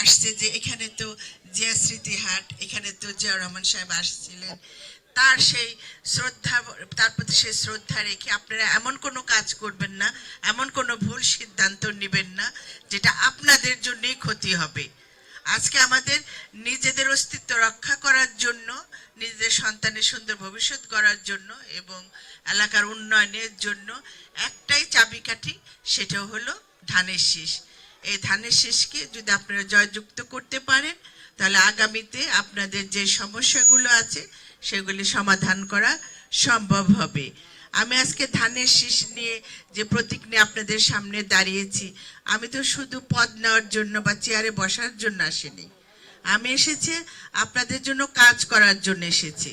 আসছে যে এখানে তো জিয়া স্মৃতিহাট, এখানে তো জিয়াউর রহমান সাহেব আসছিলেন, তার সেই শ্রদ্ধা, তার প্রতি সেই শ্রদ্ধা রেখে আপনারা এমন কোনো কাজ করবেন না, এমন কোনো ভুল সিদ্ধান্ত নেবেন না যেটা আপনাদের জন্যই ক্ষতি হবে। আজকে আমাদের নিজেদের অস্তিত্ব রক্ষা করার জন্য, নিজেদের সন্তানের সুন্দর ভবিষ্যৎ গড়ার জন্য এবং এলাকার উন্নয়নের জন্য একটাই চাবিকাঠি, সেটা হলো ধানের শীষ। এই ধানের শীষকে যদি আপনারা জয়যুক্ত করতে পারেন তাহলে আগামীতে আপনাদের যে সমস্যাগুলো আছে সেগুলি সমাধান করা সম্ভব হবে। আমি আজকে ধানের শীষ নিয়ে যে প্রতীক নিয়ে আপনাদের সামনে দাঁড়িয়েছি, আমি তো শুধু পদ নেওয়ার জন্য বা চেয়ারে বসার জন্য আসিনি। আমি এসেছি আপনাদের জন্য কাজ করার জন্য এসেছি,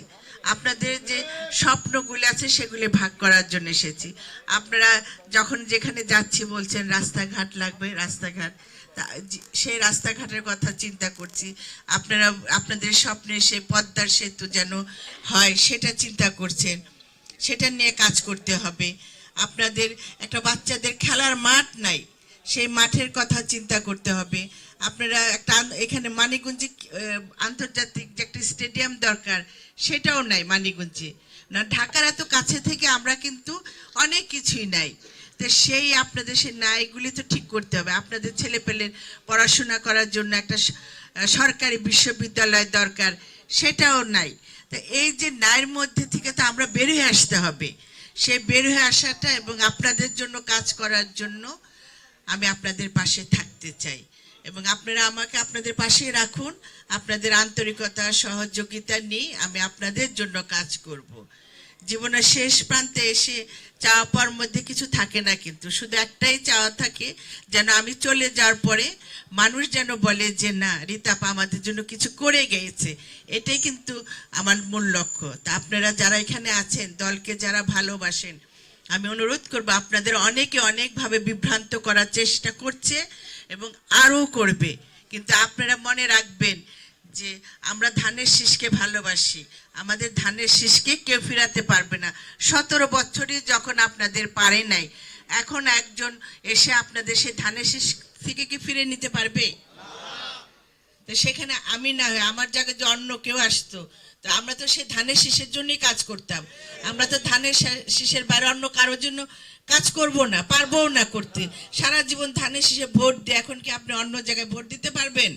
আপনাদের যে স্বপ্নগুলি আছে সেগুলি ভাগ করার জন্য এসেছি। আপনারা যখন যেখানে যাচ্ছি বলছেন রাস্তাঘাট লাগবে, রাস্তাঘাট, সেই রাস্তাঘাটের কথা চিন্তা করছি। আপনারা আপনাদের স্বপ্নে সে পদ্মার সেতু যেন হয় সেটা চিন্তা করছেন, সেটা নিয়ে কাজ করতে হবে। আপনাদের একটা বাচ্চাদের খেলার মাঠ নাই, সেই মাঠের কথা চিন্তা করতে হবে। আপনারা একটা এখানে মানিকগঞ্জে আন্তর্জাতিক যে একটা স্টেডিয়াম দরকার, সেটাও নাই মানিকগঞ্জে। না, ঢাকার এত কাছে থেকে আমরা কিন্তু অনেক কিছুই নাই। তো সেই আপনাদের সেই ন্যায়গুলি তো ঠিক করতে হবে। আপনাদের ছেলেপেলের পড়াশোনা করার জন্য একটা সরকারি বিশ্ববিদ্যালয় দরকার, সেটাও নাই। তো এই যে ন্যায়ের মধ্যে থেকে তো আমরা বের হয়ে আসতে হবে। সেই বের হয়ে আসাটা এবং আপনাদের জন্য কাজ করার জন্য আমি আপনাদের পাশে থাকতে চাই এবং আপনারা আমাকে আপনাদের পাশে রাখুন। আপনাদের আন্তরিকতা সহযোগিতা নিয়ে আমি আপনাদের জন্য কাজ করব। জীবনের শেষ প্রান্তে এসে চাওয়া পাওয়ার মধ্যে কিছু থাকে না, কিন্তু শুধু একটাই চাওয়া থাকে, যেন আমি চলে যাওয়ার পরে মানুষ যেন বলে যে না, রিতাপা আমাদের জন্য কিছু করে গিয়েছে। এটাই কিন্তু আমার মূল লক্ষ্য। তা আপনারা যারা এখানে আছেন, দলকে যারা ভালোবাসেন, আমি অনুরোধ করব, আপনাদের অনেকে অনেকভাবে বিভ্রান্ত করার চেষ্টা করছে এবং আরও করবে, কিন্তু আপনারা মনে রাখবেন যে আমরা ধানের শীষকে ভালোবাসি। আমাদের ধানের শীষকে কেউ ফিরাতে পারবে না। 17 বছরই যখন আপনাদের পারে নাই, এখন একজন এসে আপনাদের সেই ধানের শীষ থেকে কি ফিরে নিতে পারবে? তো সেখানে আমি না হয় আমার জায়গায় যে অন্য কেউ আসতো, তো আমরা তো সেই ধানের শীষের জন্যই কাজ করতাম। আমরা তো ধানের শীষের বাইরে অন্য কারোর জন্য কাজ করব না, পারবো না করতে। সারা জীবন ধানের শীষে ভোট দিয়ে এখন কি আপনি অন্য জায়গায় ভোট দিতে পারবেন?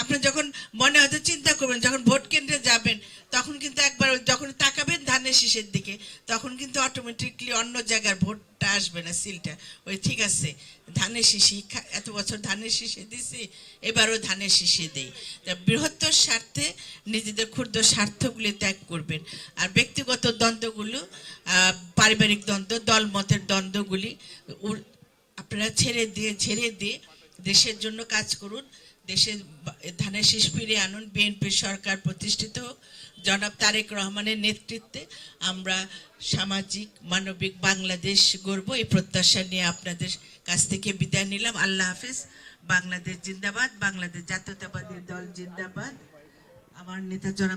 আপনি যখন মনে হয়তো চিন্তা করবেন, যখন ভোট কেন্দ্রে যাবেন তখন কিন্তু একবার যখন তাকাবেন ধানের শীষের দিকে, তখন কিন্তু অটোমেটিকলি অন্য জায়গার ভোটটা আসবে না, সিলটা ওই ঠিক আছে ধানের শীষই, এত বছর ধানের শীষে দিছি, এবারও ধানের শীষে দেই। তা বৃহত্তর স্বার্থে নিজেদের ক্ষুদ্র স্বার্থগুলি ত্যাগ করবেন। আর ব্যক্তিগত দ্বন্দ্বগুলো, পারিবারিক দ্বন্দ্ব, দলমতের দ্বন্দ্বগুলি আপনারা ছেড়ে দিয়ে দেশের জন্য কাজ করুন। দেশে ধানের শীষ ফিরে আনুন। বিএনপি সরকার প্রতিষ্ঠিত হোক। জনাব তারেক রহমানের নেতৃত্বে আমরা সামাজিক মানবিক বাংলাদেশ গড়ব, এই প্রত্যাশা নিয়ে আপনাদের কাছ থেকে বিদায় নিলাম। আল্লাহ হাফেজ। বাংলাদেশ জিন্দাবাদ, বাংলাদেশ জাতীয়তাবাদী দল জিন্দাবাদ। আমার নেতা জনাব